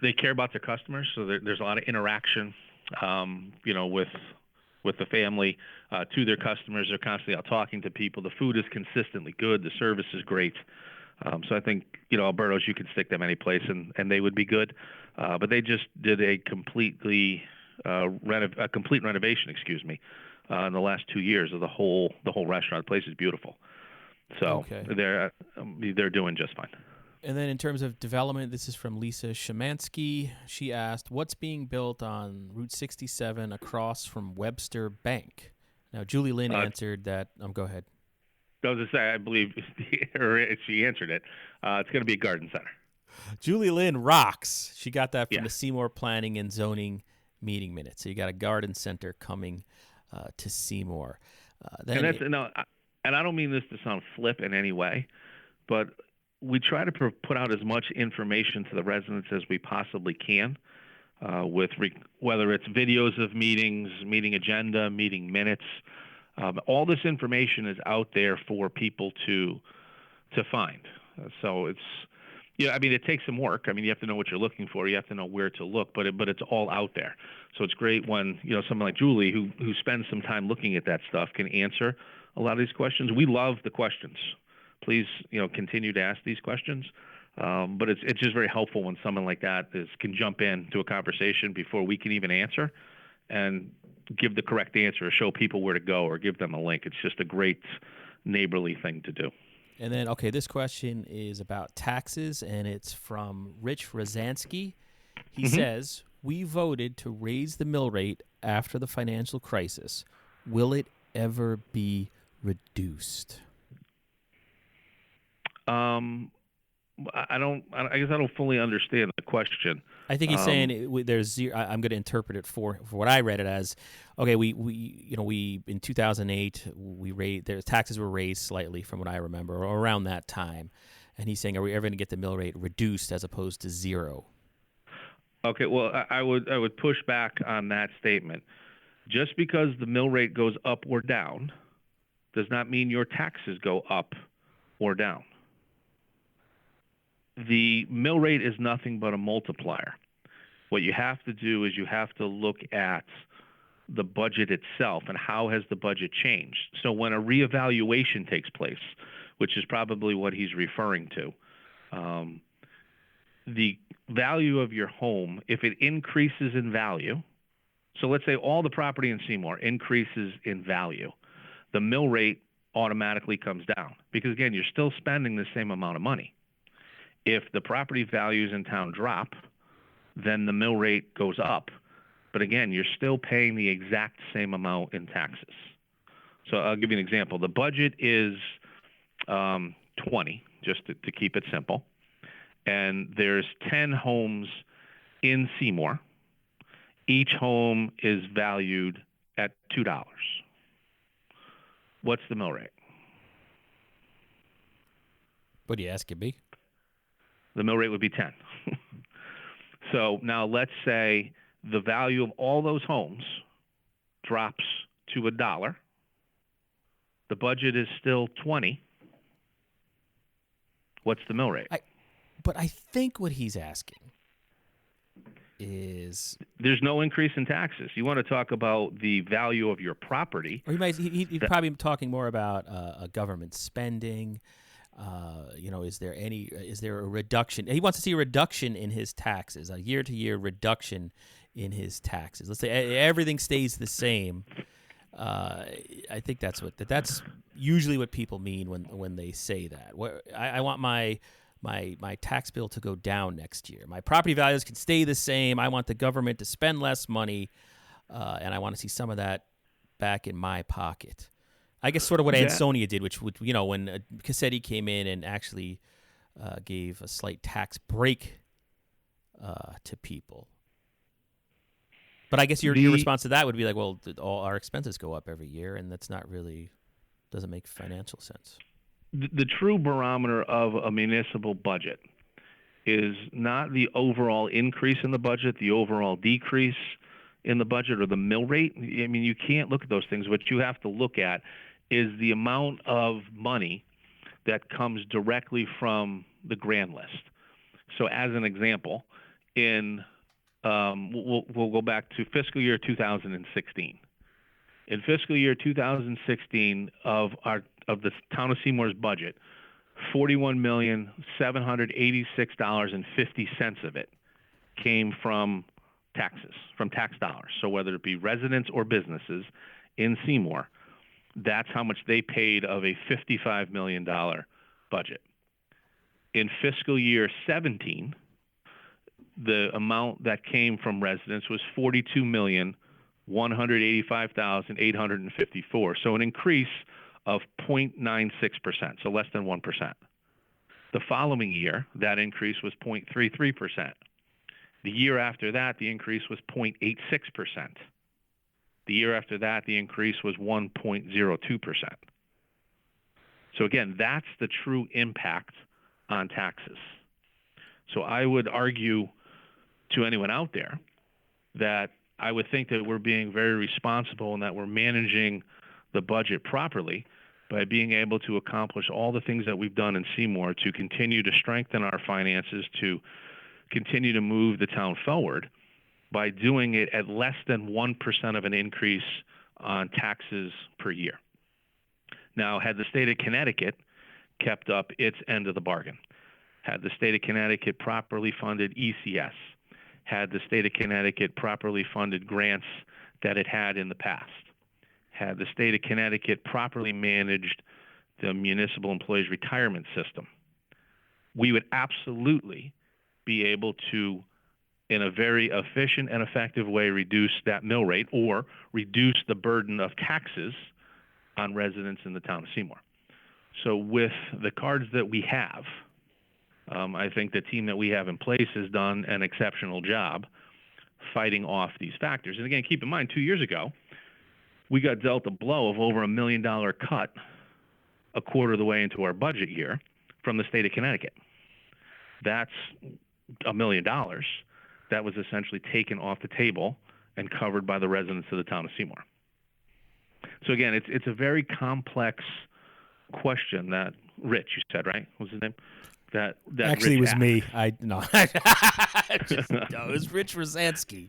they care about their customers, so there's a lot of interaction with the family to their customers. They're constantly out talking to people. The food is consistently good. The service is great. So I think Alberto's, you could stick them any place and they would be good. But they just did a complete renovation, in the last 2 years of the whole restaurant. The place is beautiful. So okay. They're doing just fine. And then in terms of development, this is from Lisa Shemansky. She asked, what's being built on Route 67 across from Webster Bank? Now, Julie Lynn answered that. Go ahead. I was going to say, I believe she answered it. It's going to be a garden center. Julie Lynn rocks. She got that from the Seymour Planning and Zoning meeting minutes. So you got a garden center coming to Seymour. And I don't mean this to sound flip in any way, but we try to put out as much information to the residents as we possibly can, whether it's videos of meetings, meeting agenda, meeting minutes. All this information is out there for people to find. So it's, it takes some work. You have to know what you're looking for. You have to know where to look, but it's all out there. So it's great when, someone like Julie, who spends some time looking at that stuff, can answer a lot of these questions. We love the questions. Please, continue to ask these questions. But it's just very helpful when someone like that can jump into a conversation before we can even answer and give the correct answer or show people where to go or give them a link. It's just a great neighborly thing to do. And then, this question is about taxes, and it's from Rich Rozansky. He says, we voted to raise the mill rate after the financial crisis. Will it ever be reduced? I guess I don't fully understand the question. I think he's saying there's zero. I'm going to interpret it for what I read it as. Okay, we in 2008 their taxes were raised slightly from what I remember, or around that time, and he's saying, are we ever going to get the mill rate reduced as opposed to zero? Okay, well, I would push back on that statement. Just because the mill rate goes up or down does not mean your taxes go up or down. The mill rate is nothing but a multiplier. What you have to do is you have to look at the budget itself and how has the budget changed. So when a reevaluation takes place, which is probably what he's referring to, the value of your home, if it increases in value, so let's say all the property in Seymour increases in value, the mill rate automatically comes down because, again, you're still spending the same amount of money. If the property values in town drop, then the mill rate goes up. But again, you're still paying the exact same amount in taxes. So I'll give you an example. The budget is 20, just to keep it simple. And there's 10 homes in Seymour. Each home is valued at $2. What's the mill rate? What are you asking me? The mill rate would be 10. So now let's say the value of all those homes drops to $1. The budget is still 20. What's the mill rate? But I think what he's asking is there's no increase in taxes. You want to talk about the value of your property. Or he's probably talking more about government spending. Is there a reduction? He wants to see a reduction in his taxes, a year-to-year reduction in his taxes. Let's say everything stays the same. I think that's usually what people mean when they say that. I want my tax bill to go down next year. My property values can stay the same. I want the government to spend less money, and I want to see some of that back in my pocket. I guess sort of what Ansonia did, which when Cassetti came in and actually gave a slight tax break to people. But I guess your response to that would be like, well, all our expenses go up every year, and that's not really doesn't make financial sense. The true barometer of a municipal budget is not the overall increase in the budget, the overall decrease in the budget, or the mill rate. I mean, you can't look at those things. What you have to look at is the amount of money that comes directly from the grand list. So as an example, we'll go back to fiscal year 2016. In fiscal year 2016 of the town of Seymour's budget, $41,786.50 of it came from taxes, from tax dollars. So whether it be residents or businesses in Seymour, that's how much they paid of a $55 million budget. In fiscal year 17, the amount that came from residents was $42,185,854. So an increase of 0.96%, so less than 1%. The following year, that increase was 0.33%. The year after that, the increase was 0.86%. The year after that, the increase was 1.02%. So again, that's the true impact on taxes. So I would argue to anyone out there that I would think that we're being very responsible and that we're managing the budget properly by being able to accomplish all the things that we've done in Seymour to continue to strengthen our finances, to continue to move the town forward by doing it at less than 1% of an increase on taxes per year. Now, had the state of Connecticut kept up its end of the bargain, had the state of Connecticut properly funded ECS, had the state of Connecticut properly funded grants that it had in the past, had the state of Connecticut properly managed the municipal employees retirement system, we would absolutely be able to, in a very efficient and effective way, reduce that mill rate or reduce the burden of taxes on residents in the town of Seymour. So with the cards that we have, I think the team that we have in place has done an exceptional job fighting off these factors. And again, keep in mind, 2 years ago, we got dealt a blow of over $1 million cut a quarter of the way into our budget year from the state of Connecticut. That's $1 million that was essentially taken off the table and covered by the residents of the town of Seymour. So again, it's a very complex question that Rich, you said, right? What was his name? That actually Rich was asked. me. No, it was Rich Rosansky.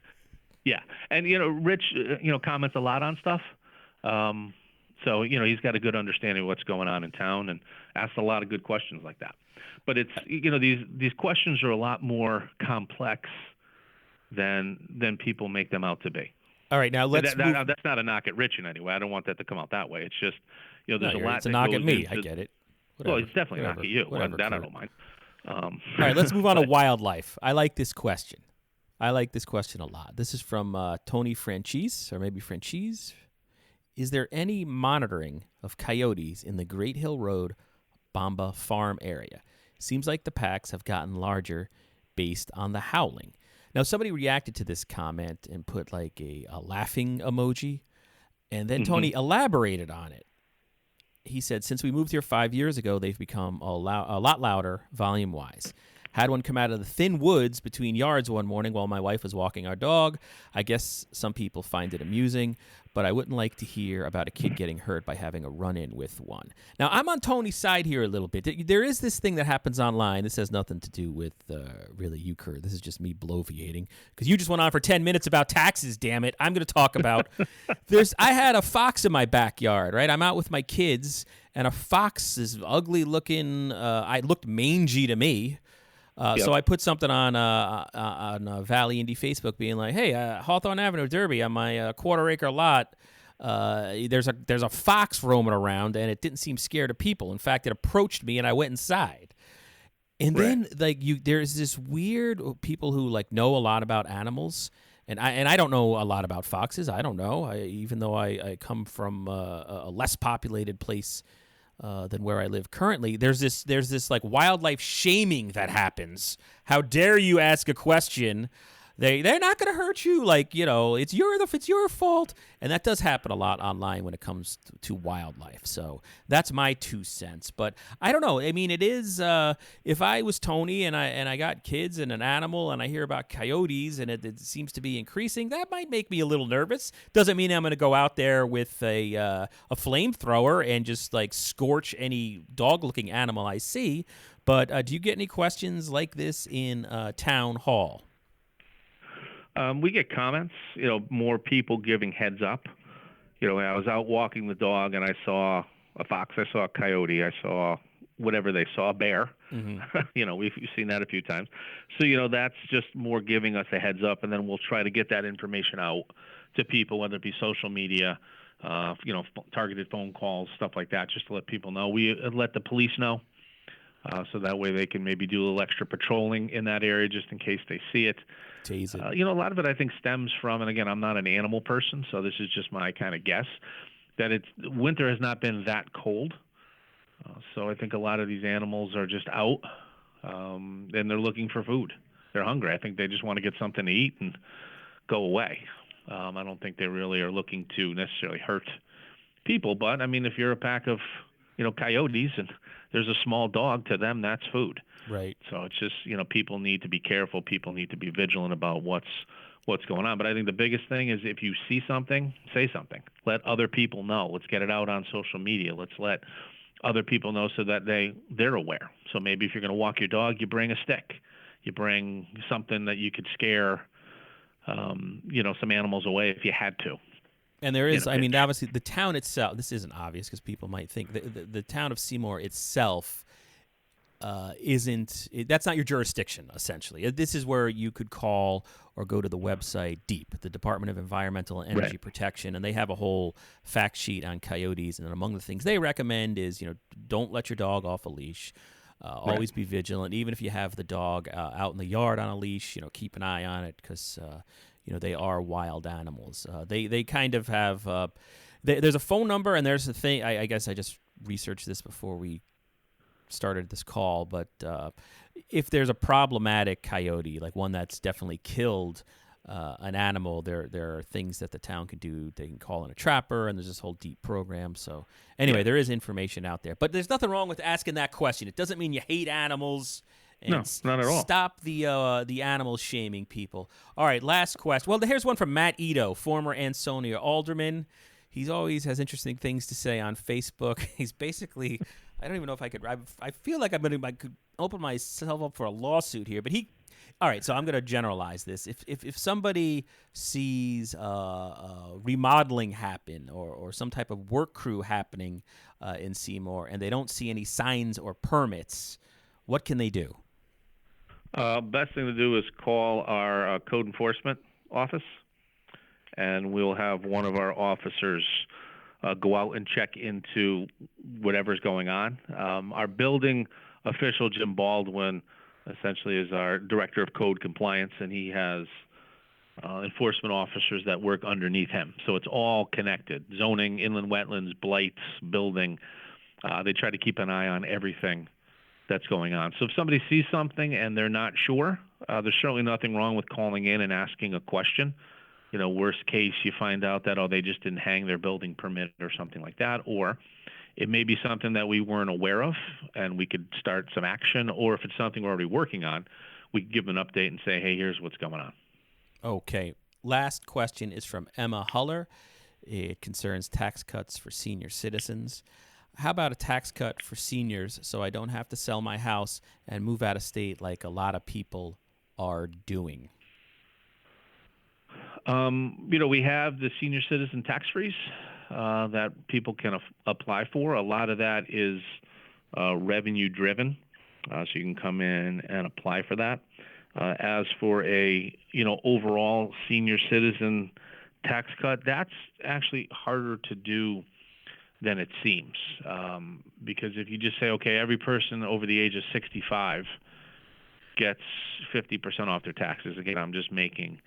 Yeah, and Rich, comments a lot on stuff. So he's got a good understanding of what's going on in town and asks a lot of good questions like that. But it's these questions are a lot more complex than people make them out to be. All right, now let's move. That's not a knock at Rich in any way. I don't want that to come out that way. It's just, there's a lot. It's a knock at me. I get it. Well, it's definitely a knock at you. Whatever, That I Kurt. don't mind. All right, let's move on to wildlife. I like this question. I like this question a lot. This is from Tony Franchise, or maybe Franchise. Is there any monitoring of coyotes in the Great Hill Road, Bamba Farm area? Seems like the packs have gotten larger based on the howling. Now, somebody reacted to this comment and put like a laughing emoji, and then Tony elaborated on it. He said, since we moved here 5 years ago, they've become a lot louder volume-wise. Had one come out of the thin woods between yards one morning while my wife was walking our dog. I guess some people find it amusing, but I wouldn't like to hear about a kid getting hurt by having a run-in with one. Now, I'm on Tony's side here a little bit. There is this thing that happens online. This has nothing to do with really you, Kurt. This is just me bloviating because you just went on for 10 minutes about taxes, damn it. I'm going to talk about I had a fox in my backyard, right? I'm out with my kids, and a fox is ugly looking. It looked mangy to me. So I put something on Valley Indy Facebook being like, hey, Hawthorne Avenue, Derby, on my quarter-acre lot, there's a fox roaming around, and it didn't seem scared of people. In fact, it approached me, and I went inside. And then there's this weird people who know a lot about animals, and I don't know a lot about foxes. I don't know, even though I come from a less populated place than where I live currently. There's this wildlife shaming that happens. How dare you ask a question? They're not going to hurt you. It's your fault. And that does happen a lot online when it comes to wildlife. So that's my 2 cents. But I don't know. I mean, it is. If I was Tony and I got kids and an animal and I hear about coyotes and it seems to be increasing, that might make me a little nervous. Doesn't mean I'm going to go out there with a flamethrower and just scorch any dog-looking animal I see. But do you get any questions like this in town hall? We get comments, more people giving heads up. I was out walking the dog and I saw a fox, I saw a coyote, I saw whatever they saw, a bear. We've seen that a few times. So, that's just more giving us a heads up, and then we'll try to get that information out to people, whether it be social media, targeted phone calls, stuff like that, just to let people know. We let the police know. So that way they can maybe do a little extra patrolling in that area just in case they see it. Tease it. A lot of it I think stems from, and again, I'm not an animal person, so this is just my kind of guess, that winter has not been that cold. So I think a lot of these animals are just out, and they're looking for food. They're hungry. I think they just want to get something to eat and go away. I don't think they really are looking to necessarily hurt people. But, I mean, if you're a pack of, coyotes and there's a small dog, to them, that's food. Right. So it's just, people need to be careful. People need to be vigilant about what's going on. But I think the biggest thing is if you see something, say something. Let other people know. Let's get it out on social media. Let's let other people know so that they're aware. So maybe if you're going to walk your dog, you bring a stick. You bring something that you could scare, some animals away if you had to. And there is, obviously the town itself, this isn't obvious because people might think the town of Seymour itself that's not your jurisdiction, essentially. This is where you could call or go to the website DEEP, the Department of Environmental and Energy Protection, and they have a whole fact sheet on coyotes. And among the things they recommend is, don't let your dog off a leash. Always be vigilant. Even if you have the dog out in the yard on a leash, keep an eye on it because, they are wild animals. They kind of have there's a phone number, and there's a thing. I guess I just researched this before we started this call, but if there's a problematic coyote, like one that's definitely killed an animal, there are things that the town can do. They can call in a trapper, and there's this whole DEEP program. So anyway, there is information out there, but there's nothing wrong with asking that question. It doesn't mean you hate animals. And no, not at all. Stop the animal shaming people. All right, last question. Well, here's one from Matt Ito, former Ansonia alderman. He always has interesting things to say on Facebook. He's basically, I don't even know if I could. I feel like I could open myself up for a lawsuit here. But all right. So I'm going to generalize this. If somebody sees remodeling happen or some type of work crew happening in Seymour and they don't see any signs or permits, what can they do? Best thing to do is call our code enforcement office. and we'll have one of our officers go out and check into whatever's going on. Our building official, Jim Baldwin, essentially is our director of code compliance, and he has enforcement officers that work underneath him. So it's all connected: zoning, inland wetlands, blights, building. They try to keep an eye on everything that's going on. So if somebody sees something and they're not sure, there's certainly nothing wrong with calling in and asking a question. Worst case, you find out that, they just didn't hang their building permit or something like that, or it may be something that we weren't aware of and we could start some action, or if it's something we're already working on, we can give them an update and say, hey, here's what's going on. Okay. Last question is from Emma Huller. It concerns tax cuts for senior citizens. How about a tax cut for seniors so I don't have to sell my house and move out of state like a lot of people are doing? We have the senior citizen tax freeze that people can apply for. A lot of that is revenue driven, so you can come in and apply for that. As for a overall senior citizen tax cut, that's actually harder to do than it seems, because if you just say, okay, every person over the age of 65 gets 50% off their taxes. Again, I'm just making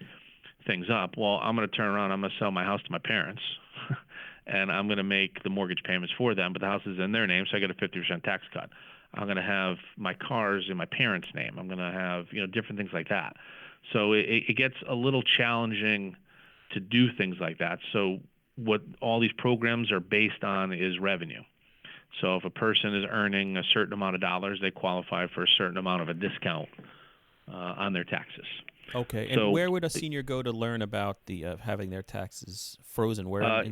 things up. Well, I'm going to turn around, I'm going to sell my house to my parents, and I'm going to make the mortgage payments for them, but the house is in their name, so I get a 50% tax cut. I'm going to have my cars in my parents' name. I'm going to have, different things like that. So it gets a little challenging to do things like that. So what all these programs are based on is revenue. So if a person is earning a certain amount of dollars, they qualify for a certain amount of a discount on their taxes. Okay, and where would a senior go to learn about the having their taxes frozen? Where?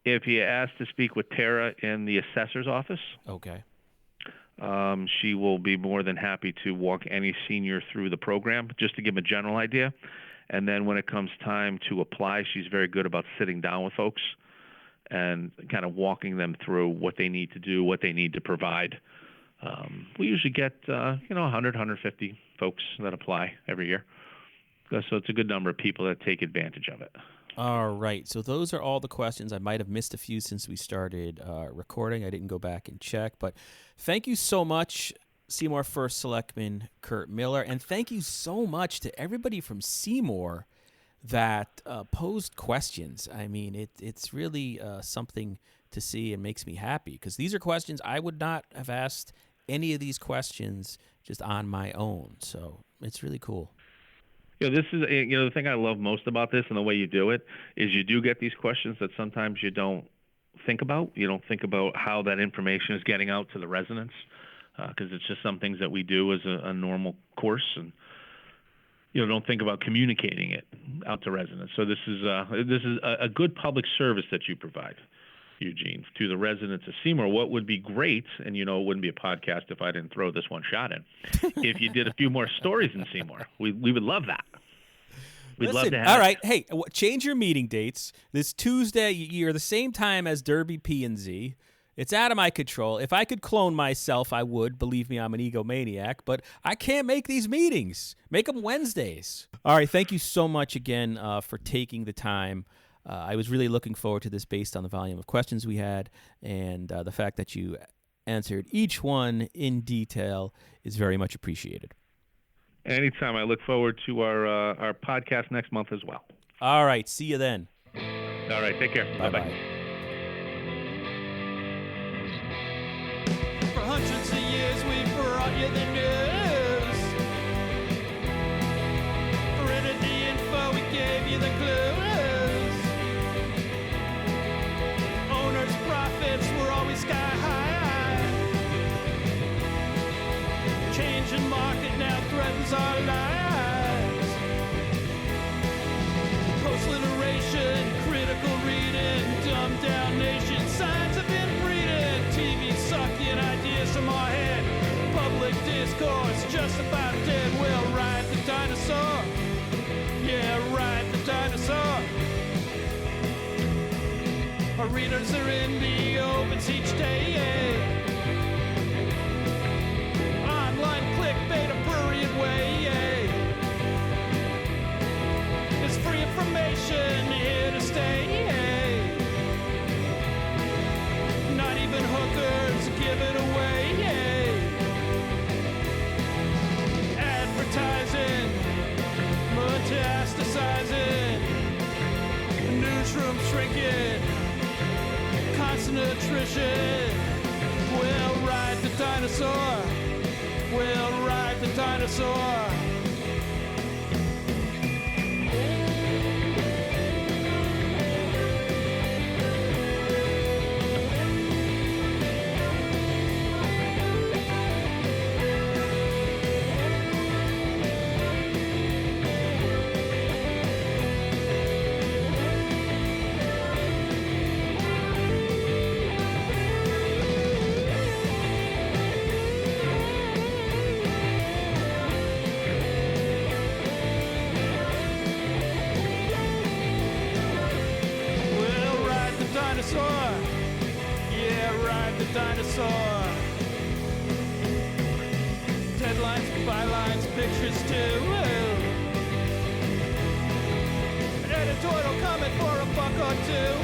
If you ask to speak with Tara in the assessor's office, okay, she will be more than happy to walk any senior through the program, just to give them a general idea. And then when it comes time to apply, she's very good about sitting down with folks and kind of walking them through what they need to do, what they need to provide. We usually get 100, 150 folks that apply every year. So it's a good number of people that take advantage of it. All right. So those are all the questions. I might have missed a few since we started recording. I didn't go back and check. But thank you so much, Seymour First Selectman Kurt Miller. And thank you so much to everybody from Seymour that posed questions. I mean, it's really something to see and makes me happy, because these are questions I would not have asked any of these questions just on my own. So it's really cool. This is the thing I love most about this, and the way you do it is you do get these questions that sometimes you don't think about. You don't think about how that information is getting out to the residents, because it's just some things that we do as a normal course, and don't think about communicating it out to residents. So this is a good public service that you provide, Eugene, to the residents of Seymour. What would be great, and it wouldn't be a podcast if I didn't throw this one shot in, if you did a few more stories in Seymour. We would love that. We'd love to have. All right, hey, change your meeting dates. This Tuesday, you're the same time as Derby P&Z. It's out of my control. If I could clone myself, I would. Believe me, I'm an egomaniac, but I can't make these meetings. Make them Wednesdays. All right, thank you so much again for taking the time. I was really looking forward to this based on the volume of questions we had, and the fact that you answered each one in detail is very much appreciated. Anytime. I look forward to our podcast next month as well. All right. See you then. All right. Take care. Bye-bye. For hundreds of years we've brought you the news. Printed the info, we gave you the clues. Owners' profits were always sky high. Changing market now threatens our lives. Post-literation, critical reading, dumbed down nation, signs of inbreeding, TV sucking ideas from our head, public discourse just about dead. We'll ride the dinosaur, yeah, ride the dinosaur. Our readers are in the opens each day, yeah. Online clickbait, a prurient way, yeah. It's free information. dinosaur. We'll ride the dinosaur. Dinosaur. Deadlines, bylines, pictures too. An editorial comment for a buck or two.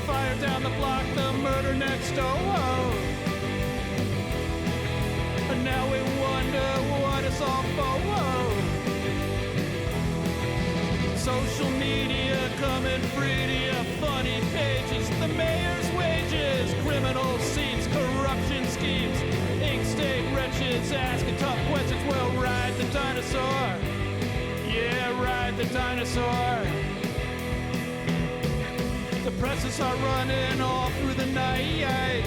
Fire down the block, the murder next door. And now we wonder what it's all for. Social media coming free to you, funny pages, the mayor's wages, criminal seats, corruption schemes, ink state wretches asking tough questions. We'll ride the dinosaur. Yeah, ride the dinosaur. The presses are running all through the night.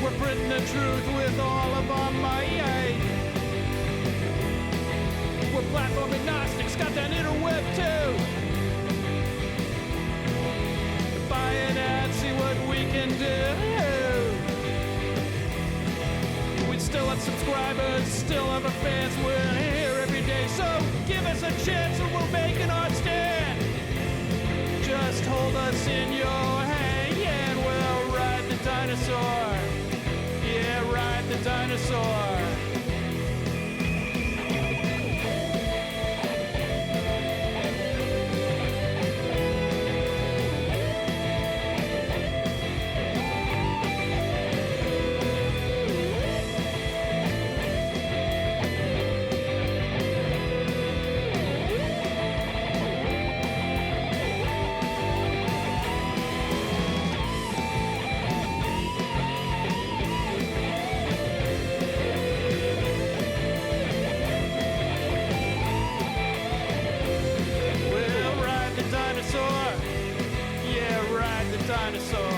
We're printing the truth with all of our might. We're platform agnostics, got that interweb too. Buy an ad, see what we can do. We still have subscribers, still have our fans. We're here every day, so give us a chance and we'll make an art stand. Just hold us in your hand and we'll ride the dinosaur. Yeah, ride the dinosaur. Dinosaur.